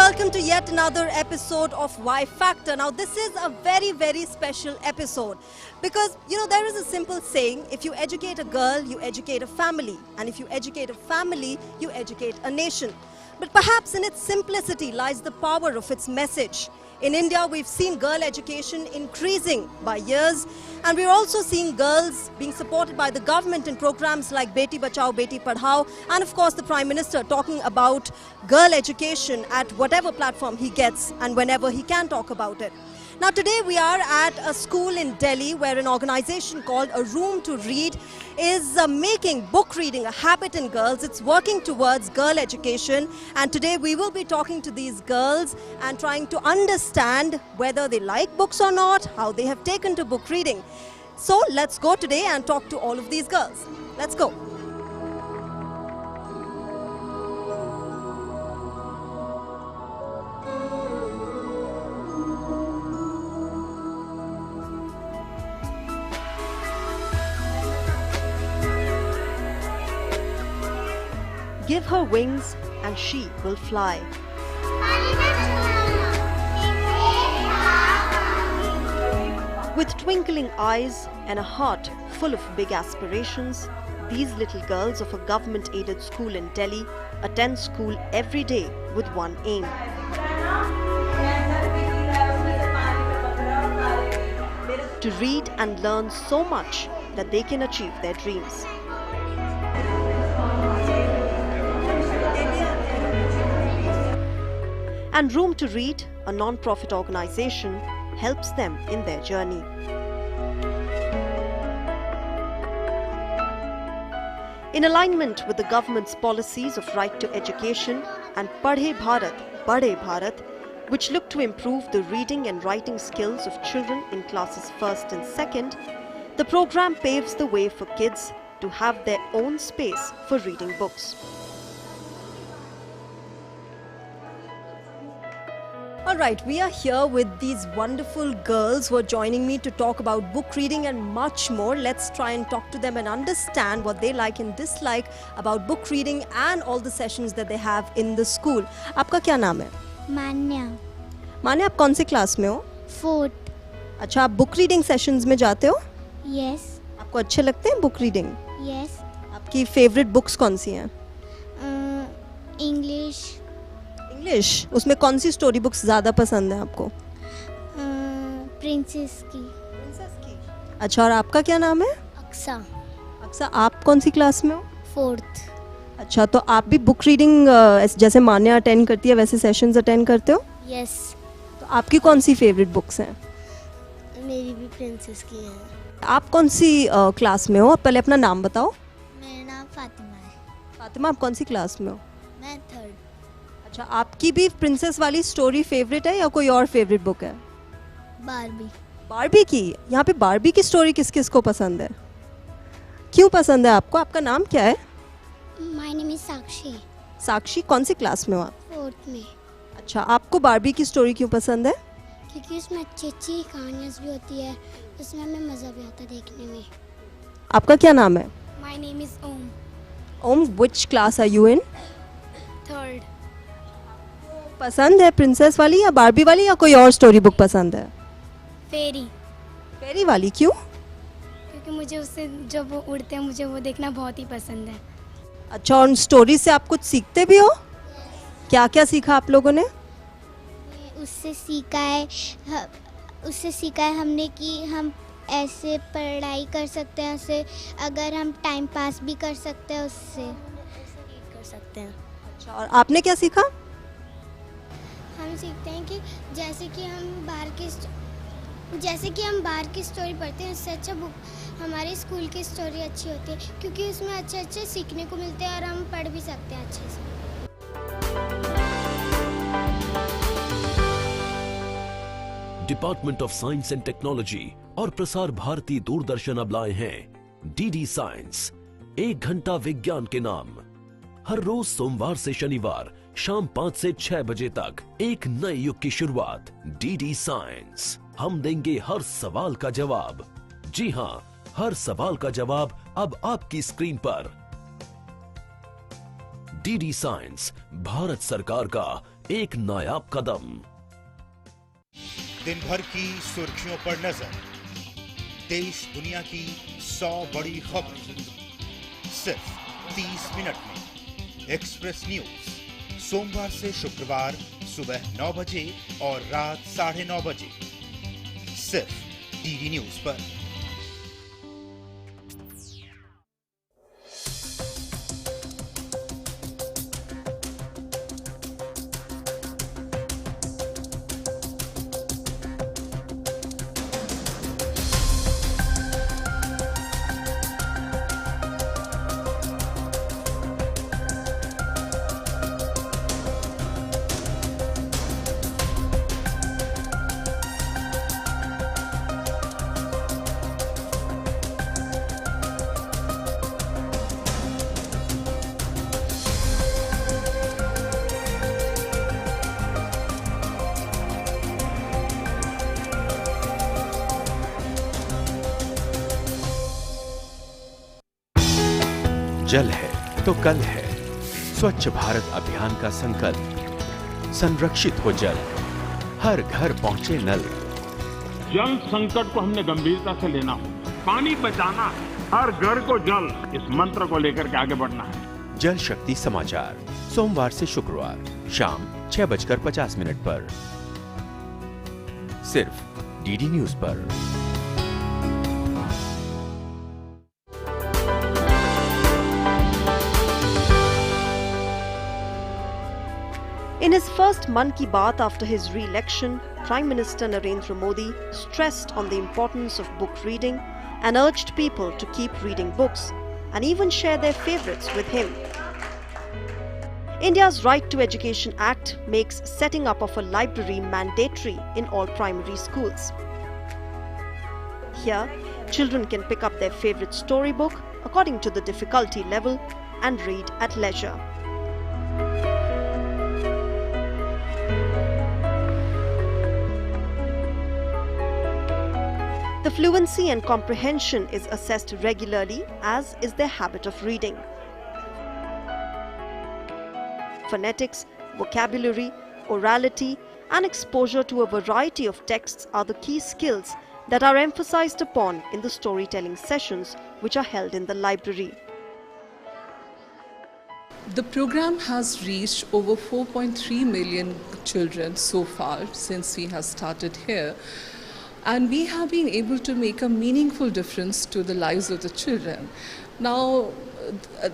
welcome to yet another episode of Y Factor. Now this is a very, very special episode because, there is a simple saying, if you educate a girl, you educate a family. And if you educate a family, you educate a nation. But perhaps in its simplicity lies the power of its message. In India, we've seen girl education increasing by years, and we're also seeing girls being supported by the government in programs like Beti Bachao, Beti Padhao, and of course the Prime Minister talking about girl education at whatever platform he gets and whenever he can talk about it. Now today we are at a school in Delhi where an organization called A Room to Read is making book reading a habit in girls. It's working towards girl education, and today we will be talking to these girls and trying to understand whether they like books or not, how they have taken to book reading. So let's go today and talk to all of these girls. Let's go. Give her wings and she will fly. With twinkling eyes and a heart full of big aspirations, these little girls of a government-aided school in Delhi attend school every day with one aim: to read and learn so much that they can achieve their dreams. And Room to Read, a non-profit organization, helps them in their journey. In alignment with the government's policies of right to education and Padhe Bharat, Bade Bharat, which look to improve the reading and writing skills of children in classes 1st and 2nd, the program paves the way for kids to have their own space for reading books. Alright, we are here with these wonderful girls who are joining me to talk about book reading and much more. Let's try and talk to them and understand what they like and dislike about book reading and all the sessions that they have in the school. आपका क्या नाम है? मान्या। मान्या, आप कौन से class में हो? 4th। अच्छा, आप बुक रीडिंग सेशंस में जाते हो? Yes। आपको अच्छे लगते हैं बुक रीडिंग? Yes। आपकी फेवरेट बुक्स कौन सी हैं? इंग्लिश। इंग्लिश? उसमें कौन सी स्टोरी बुक्स ज़्यादा पसंद है आपको? प्रिंसेस की। अच्छा, और आपका क्या नाम है? अक्सा। अक्सा, आप कौन सी क्लास में हो? 4th। अच्छा, तो आप भी बुक रीडिंग जैसे मान्या अटेंड करती है वैसे सेशंस अटेंड करते हो? यस। तो आपकी कौन सी फेवरेट बुक्स हैं? मेरी भी प्रिंसेस की है। आप कौन सी क्लास में हो? पहले अपना नाम बताओ। मेरा नाम फातिमा है। फातिमा, आप कौन सी क्लास में हो? मैं 3rd। अच्छा, आपकी भी प्रिंसेस वाली स्टोरी फेवरेट है या कोई और फेवरेट बुक है? बारबी। बारबी की? यहाँ पे बारबी की स्टोरी किस किस को पसंद है? क्यों पसंद है आपको? आपका नाम क्या है? माय नेम इज साक्षी। साक्षी, कौन सी क्लास में हो आप? 4th में। अच्छा, आपको बारबी की स्टोरी क्यों पसंद है? क्योंकि उसमें अच्छी अच्छी कहानियाँ भी होती है, उसमें हमें मज़ा भी आता है देखने में। आपका क्या नाम है? My name is Om. Om, which class are you in? 3rd। पसंद है प्रिंसेस वाली या बारबी वाली या कोई और स्टोरी बुक पसंद है? फेरी। फेरी वाली क्यों? क्योंकि मुझे उससे जब वो उड़ते हैं मुझे वो देखना बहुत ही पसंद है। अच्छा, और स्टोरी से आप कुछ सीखते भी हो? क्या क्या सीखा आप लोगों ने? उससे सीखा है हमने कि हम ऐसे पढ़ाई कर सकते हैं, उससे अगर हम टाइम पास भी कर सकते हैं उससे रीड कर सकते हैं। अच्छा, और आपने क्या सीखा? हम सीखते हैं कि जैसे कि हम बाहर की स्टोरी पढ़ते हैं उससे अच्छा बुक हमारे स्कूल की स्टोरी अच्छी होती है, क्योंकि उसमें अच्छे अच्छे सीखने को मिलते हैं और हम पढ़ भी सकते हैं अच्छे से। Department of science and technology और प्रसार भारती दूरदर्शन अब लाए हैं डीडी साइंस, 1 घंटा विज्ञान के नाम। हर रोज सोमवार से शनिवार शाम 5 से 6 बजे तक एक नए युग की शुरुआत। डीडी साइंस, हम देंगे हर सवाल का जवाब। जी हाँ, हर सवाल का जवाब अब आपकी स्क्रीन पर। डीडी साइंस भारत सरकार का एक नायाब कदम। दिन भर की सुर्खियों पर नजर, देश दुनिया की 100 बड़ी खबरें सिर्फ 30 मिनट में। एक्सप्रेस न्यूज, सोमवार से शुक्रवार सुबह 9 बजे और रात 9:30 बजे, सिर्फ डीडी न्यूज पर। जल है तो कल है। स्वच्छ भारत अभियान का संकल्प, संरक्षित हो जल, हर घर पहुंचे नल। जल संकट को हमने गंभीरता से लेना होगा। पानी बचाना है, हर घर को जल, इस मंत्र को लेकर के आगे बढ़ना है। जल शक्ति समाचार, सोमवार से शुक्रवार शाम 6:50 पर, सिर्फ डीडी न्यूज पर। In his first Mann Ki Baat after his re-election, Prime Minister Narendra Modi stressed on the importance of book reading and urged people to keep reading books and even share their favorites with him. India's Right to Education Act makes setting up of a library mandatory in all primary schools. Here, children can pick up their favorite storybook according to the difficulty level and read at leisure. The fluency and comprehension is assessed regularly, as is their habit of reading. Phonetics, vocabulary, orality, and exposure to a variety of texts are the key skills that are emphasized upon in the storytelling sessions which are held in the library. The program has reached over 4.3 million children so far since we have started here. And we have been able to make a meaningful difference to the lives of the children. Now,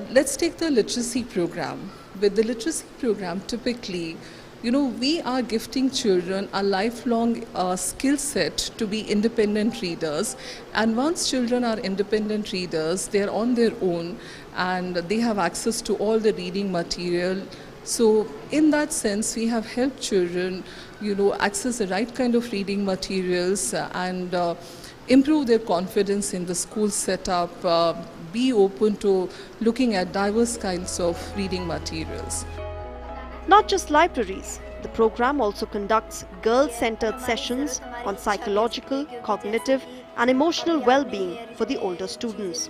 let's take the literacy program. With the literacy program, typically, we are gifting children a lifelong skill set to be independent readers. And once children are independent readers, they are on their own and they have access to all the reading material. So in that sense, we have helped children, access the right kind of reading materials and improve their confidence in the school setup, be open to looking at diverse kinds of reading materials. Not just libraries, the program also conducts girl-centered sessions on psychological, cognitive and emotional well-being for the older students.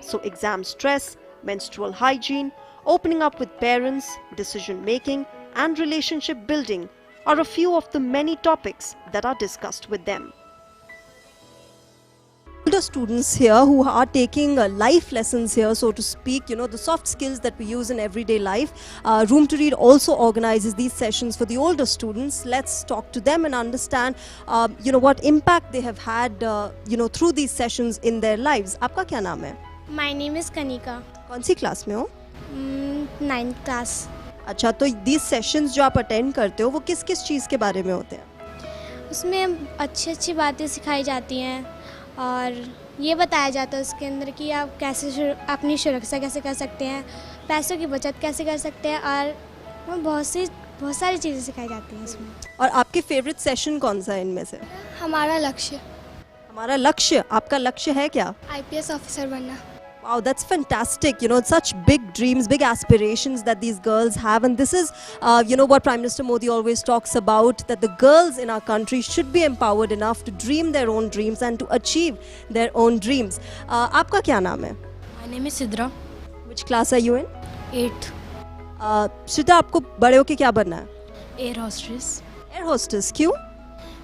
So exam stress, menstrual hygiene, opening up with parents, decision-making and relationship building are a few of the many topics that are discussed with them. Older students here who are taking life lessons here, so to speak, the soft skills that we use in everyday life. Room to Read also organizes these sessions for the older students. Let's talk to them and understand, what impact they have had, through these sessions in their lives. आपका क्या नाम है? My name is Kanika. कौन सी class में हो? 9th class. अच्छा, तो these sessions जो आप अटेंड करते हो वो किस किस चीज़ के बारे में होते हैं? उसमें अच्छी अच्छी बातें सिखाई जाती हैं और ये बताया जाता है उसके अंदर कि आप कैसे अपनी सुरक्षा कैसे कर सकते हैं, पैसों की बचत कैसे कर सकते हैं और बहुत सारी चीज़ें सिखाई जाती हैं इसमें। और आपके फेवरेट सेशन कौन सा है इनमें से? हमारा लक्ष्य। हमारा लक्ष्य, आपका लक्ष्य है क्या? IPS ऑफिसर बनना। Wow, that's fantastic. Such big dreams, big aspirations that these girls have. And this is, what Prime Minister Modi always talks about, that the girls in our country should be empowered enough to dream their own dreams and to achieve their own dreams. आपका क्या नाम है? My name is Sidra. Which class are you in? 8th. Sidra, आपको बड़े होके क्या बनना है? Air hostess. एयर होस्टेस क्यों?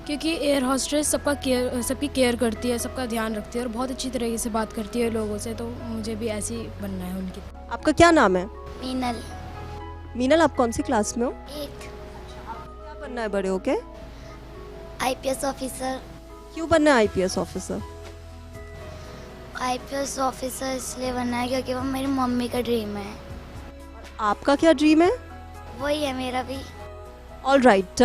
क्योंकि एयर हॉस्टेस सबकी केयर करती है, सबका ध्यान रखती है और बहुत अच्छी तरीके से बात करती है लोगों से, तो मुझे भी ऐसी बनना है उनकी। आपका क्या नाम है? मीनल। मीनल, आप कौन सी क्लास में हो? 8। क्या बनना है बड़े होके? IPS officer. क्यों बनना है IPS ऑफिसर? IPS ऑफिसर इसलिए बनना है क्योंकि वो मेरी मम्मी का ड्रीम है। आपका क्या ड्रीम है? वही है मेरा भी। All right.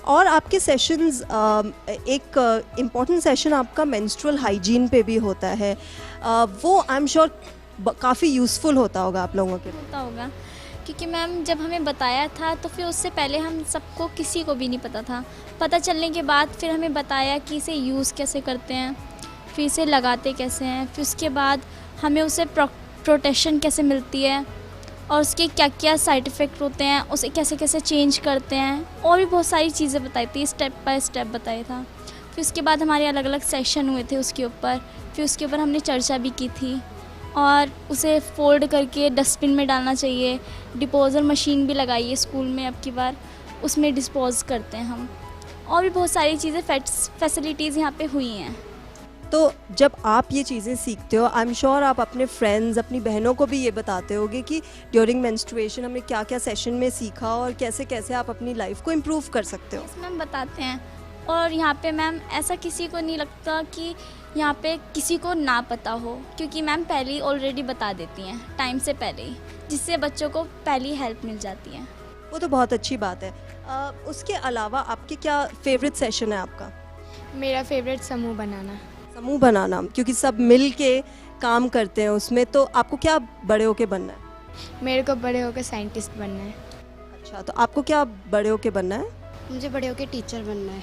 और आपके सेशंस, एक इम्पॉर्टेंट सेशन आपका मेंस्ट्रुअल हाइजीन पे भी होता है, वो आई एम श्योर काफ़ी यूज़फुल होता होगा आप लोगों के लिए। होता होगा क्योंकि मैम जब हमें बताया था तो फिर उससे पहले हम सबको किसी को भी नहीं पता था। पता चलने के बाद फिर हमें बताया कि इसे यूज़ कैसे करते हैं, फिर इसे लगाते कैसे हैं, फिर उसके बाद हमें उसे प्रोटेक्शन कैसे मिलती है और उसके क्या क्या साइड इफ़ेक्ट होते हैं, उसे कैसे कैसे चेंज करते हैं, और भी बहुत सारी चीज़ें बताई थी, स्टेप बाय स्टेप बताया था। फिर उसके बाद हमारे अलग अलग सेशन हुए थे उसके ऊपर, फिर उसके ऊपर हमने चर्चा भी की थी। और उसे फोल्ड करके डस्टबिन में डालना चाहिए, डिपोजल मशीन भी लगाई है स्कूल में अब की बार, उसमें डिस्पोज करते हैं हम, और भी बहुत सारी चीज़ें फैसिलिटीज़ यहाँ पे हुई हैं। तो जब आप ये चीज़ें सीखते हो, आई एम श्योर आप अपने फ्रेंड्स, अपनी बहनों को भी ये बताते होगे कि ड्यूरिंग मेंस्ट्रुएशन हमने क्या क्या सेशन में सीखा और कैसे कैसे आप अपनी लाइफ को इम्प्रूव कर सकते हो। मैम बताते हैं, और यहाँ पे मैम ऐसा किसी को नहीं लगता कि यहाँ पे किसी को ना पता हो, क्योंकि मैम पहले ही ऑलरेडी बता देती हैं टाइम से पहले ही, जिससे बच्चों को पहली हेल्प मिल जाती है। वो तो बहुत अच्छी बात है। उसके अलावा आपके क्या फेवरेट सेशन है आपका? मेरा फेवरेट समूह बनाना। समूह बनाना, क्योंकि सब मिल के काम करते हैं उसमें। तो आपको क्या बड़े होके बनना है? मेरे को बड़े होकर साइंटिस्ट बनना है। अच्छा, तो आपको क्या बड़े होके बनना है? मुझे बड़े होकर टीचर बनना है।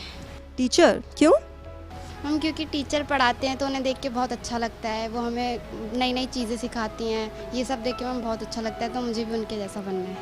टीचर क्यों? हम क्योंकि टीचर पढ़ाते हैं तो उन्हें देख के बहुत अच्छा लगता है, वो हमें नई नई चीज़ें सिखाती हैं, ये सब देख के हमें बहुत अच्छा लगता है, तो मुझे भी उनके जैसा बनना है।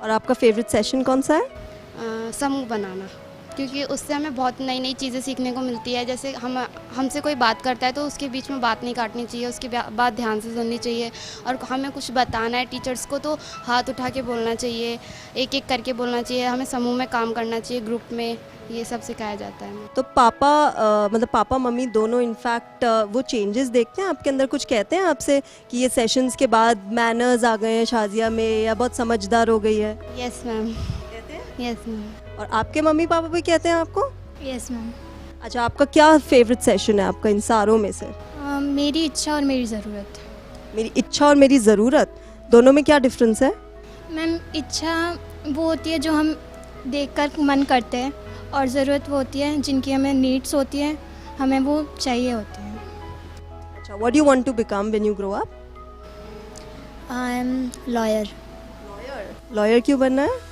और आपका फेवरेट सेशन कौन सा है? समूह बनाना, क्योंकि उससे हमें बहुत नई नई चीज़ें सीखने को मिलती है। जैसे हमसे कोई बात करता है तो उसके बीच में बात नहीं काटनी चाहिए, उसकी बात ध्यान से सुननी चाहिए, और हमें कुछ बताना है टीचर्स को तो हाथ उठा के बोलना चाहिए, एक एक करके बोलना चाहिए, हमें समूह में काम करना चाहिए, ग्रुप में, ये सब सिखाया जाता है। तो पापा मतलब पापा मम्मी दोनों इनफैक्ट वो चेंजेस देखते हैं आपके अंदर? कुछ कहते हैं आपसे कि ये सेशंस के बाद मैनर्स आ गए हैं शाजिया में, या बहुत समझदार हो गई है? Yes ma'am. कहते हैं? Yes ma'am. और आपके मम्मी पापा भी कहते हैं आपको? Yes ma'am. अच्छा, आपका क्या फेवरेट सेशन है आपका इन सारों में से? मेरी इच्छा और मेरी ज़रूरत। मेरी इच्छा और मेरी ज़रूरत, दोनों में क्या डिफरेंस है? मैम इच्छा वो होती है जो हम देखकर मन करते हैं, और ज़रूरत वो होती है जिनकी हमें नीड्स होती है, हमें वो चाहिए होती है। अच्छा, what do you want to become when you grow up? I am lawyer. Lawyer क्यों बनना है?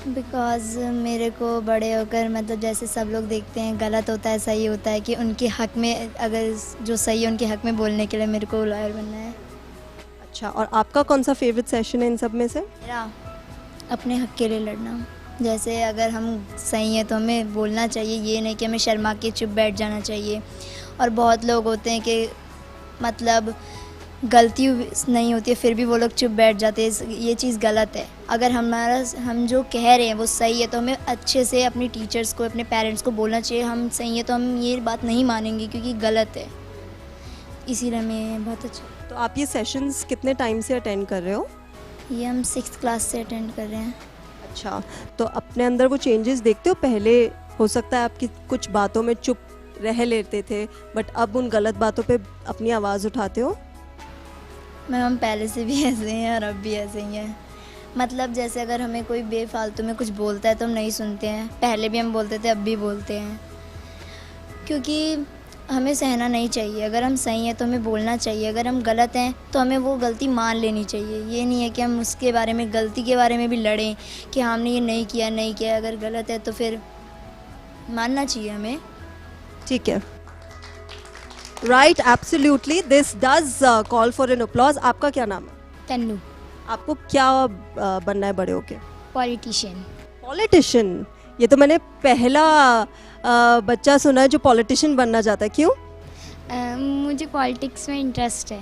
बिकॉज़ मेरे को बड़े होकर, मतलब जैसे सब लोग देखते हैं गलत होता है सही होता है, कि उनके हक़ में, अगर जो सही है उनके हक़ में बोलने के लिए मेरे को लॉयर बनना है। अच्छा, और आपका कौन सा फेवरेट सेशन है इन सब में से? मेरा अपने हक़ के लिए लड़ना। जैसे अगर हम सही हैं तो हमें बोलना चाहिए, ये नहीं कि हमें शर्मा के चुप बैठ जाना चाहिए। और बहुत लोग होते हैं कि मतलब गलती नहीं होती है फिर भी वो लोग चुप बैठ जाते हैं, ये चीज़ गलत है। अगर हम जो कह रहे हैं वो सही है तो हमें अच्छे से अपने टीचर्स को, अपने पेरेंट्स को बोलना चाहिए हम सही है, तो हम ये बात नहीं मानेंगे क्योंकि गलत है, इसीलिए हमें बहुत अच्छा। तो आप ये सेशंस कितने टाइम से अटेंड कर रहे हो? ये हम 6th क्लास से अटेंड कर रहे हैं। अच्छा, तो अपने अंदर वो चेंजेस देखते हो? पहले हो सकता है आपकी कुछ बातों में चुप रह लेते थे, बट अब उन गलत बातों पे अपनी आवाज़ उठाते हो? मैम हम पहले से भी ऐसे हैं और अब भी ऐसे ही हैं। मतलब जैसे अगर हमें कोई बेफालतू में कुछ बोलता है तो हम नहीं सुनते हैं, पहले भी हम बोलते थे अब भी बोलते हैं, क्योंकि हमें सहना नहीं चाहिए। अगर हम सही हैं तो हमें बोलना चाहिए, अगर हम गलत हैं तो हमें वो गलती मान लेनी चाहिए। ये नहीं है कि हम उसके बारे में, गलती के बारे में भी लड़ें कि हमने ये नहीं किया, अगर गलत है तो फिर मानना चाहिए हमें। ठीक है, right, absolutely, this does call for an applause. आपका क्या नाम है? तन्नू। आपको क्या बनना है बड़े होके? पॉलिटिशियन। पॉलिटिशियन? ये तो मैंने पहला बच्चा सुना है जो पॉलिटिशियन बनना चाहता है। क्यों? मुझे पॉलिटिक्स में इंटरेस्ट है।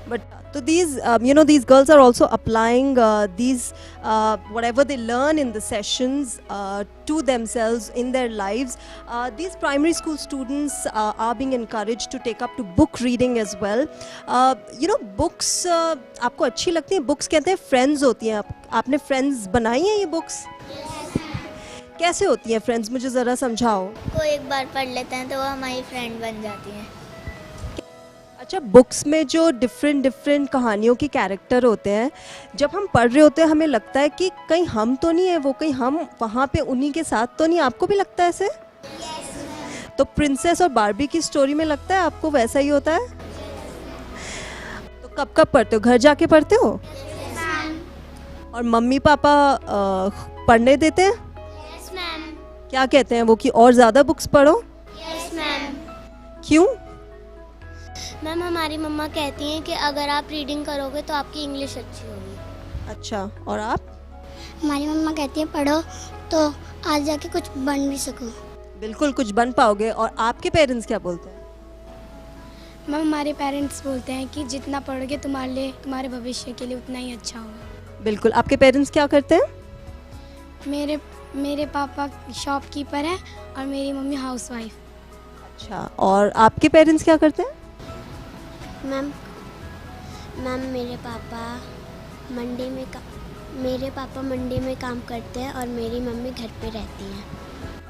But so these, these girls are also applying these whatever they learn in the sessions to themselves in their lives. These primary school students are being encouraged to take up to book reading as well. Books आपको अच्छी लगती हैं? Books कहते हैं friends होती हैं. आपने friends बनाई हैं ये books? कैसे होती हैं friends? मुझे ज़रा समझाओ. वो एक बार पढ़ लेते हैं तो वो हमारी फ्रेंड बन जाती हैं. अच्छा, बुक्स में जो डिफरेंट कहानियों के कैरेक्टर होते हैं, जब हम पढ़ रहे होते हैं हमें लगता है कि कहीं हम तो नहीं है वो, कहीं हम वहाँ पे उन्हीं के साथ तो नहीं. आपको भी लगता है ऐसे? तो प्रिंसेस और बार्बी की स्टोरी में लगता है आपको वैसा ही होता है? तो कब पढ़ते हो? घर जाके पढ़ते हो? और मम्मी पापा पढ़ने देते हैं? क्या कहते हैं वो कि और ज़्यादा बुक्स पढ़ो? क्यों? मैम, हमारी मम्मा कहती हैं कि अगर आप रीडिंग करोगे तो आपकी इंग्लिश अच्छी होगी. अच्छा, और आप? हमारी मम्मा कहती हैं पढ़ो तो आज जाके कुछ बन भी सको. बिल्कुल, कुछ बन पाओगे. और आपके पेरेंट्स क्या बोलते हैं? मैम, हमारे पेरेंट्स बोलते हैं कि जितना पढ़ोगे तुम्हारे लिए, तुम्हारे भविष्य के लिए उतना ही अच्छा होगा. बिल्कुल. आपके पेरेंट्स क्या करते हैं? मेरे पापा शॉपकीपर हैं और मेरी मम्मी हाउसवाइफ. अच्छा, और आपके पेरेंट्स क्या करते हैं? मैम, मेरे पापा मंडी में काम करते हैं और मेरी मम्मी घर पे रहती हैं.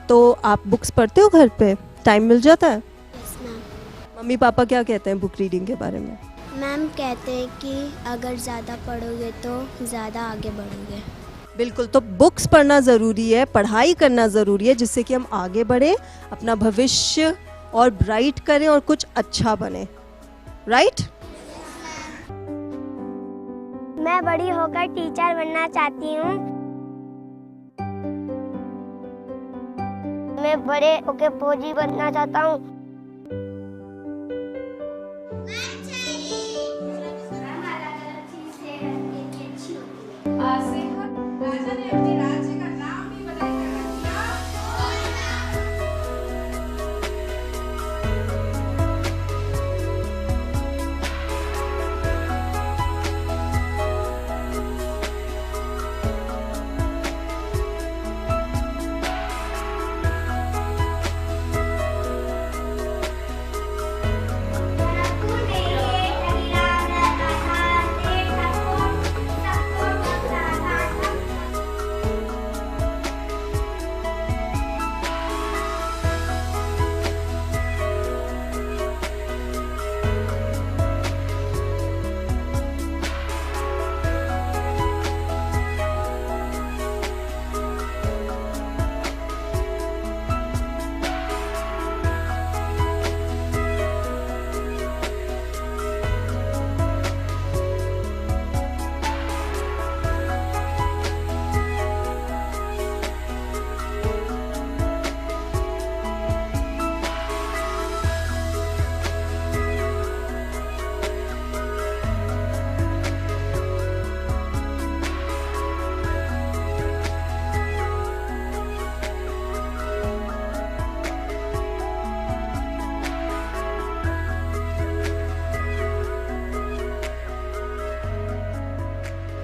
तो आप बुक्स पढ़ते हो घर पे? टाइम मिल जाता है? Yes ma'am. मम्मी पापा क्या कहते हैं बुक रीडिंग के बारे में? मैम कहते हैं कि अगर ज़्यादा पढ़ोगे तो ज़्यादा आगे बढ़ोगे. बिल्कुल. तो बुक्स पढ़ना ज़रूरी है, पढ़ाई करना ज़रूरी है, जिससे कि हम आगे बढ़े, अपना भविष्य और ब्राइट करें और कुछ अच्छा बने. राइट? मैं बड़ी होकर टीचर बनना चाहती हूँ. मैं बड़े होकर फौजी बनना चाहता हूँ.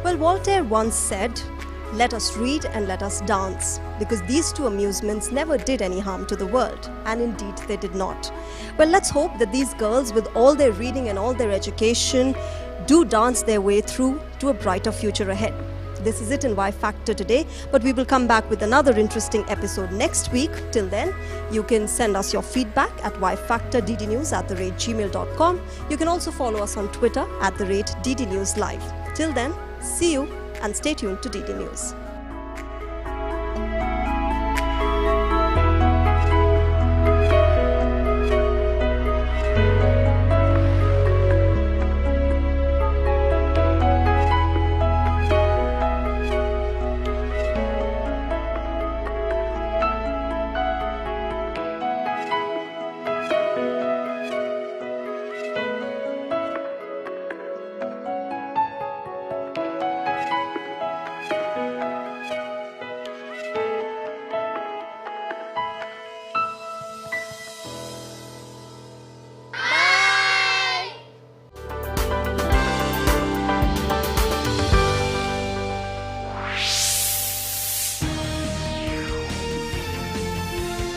Well, Voltaire once said, "Let us read and let us dance," because these two amusements never did any harm to the world, and indeed they did not. Well, let's hope that these girls, with all their reading and all their education, do dance their way through to a brighter future ahead. This is it in Y Factor today, but we will come back with another interesting episode next week. Till then, you can send us your feedback at yfactorddnews@gmail.com. You can also follow us on Twitter @DDNewsLive. Till then, see you and stay tuned to DD News.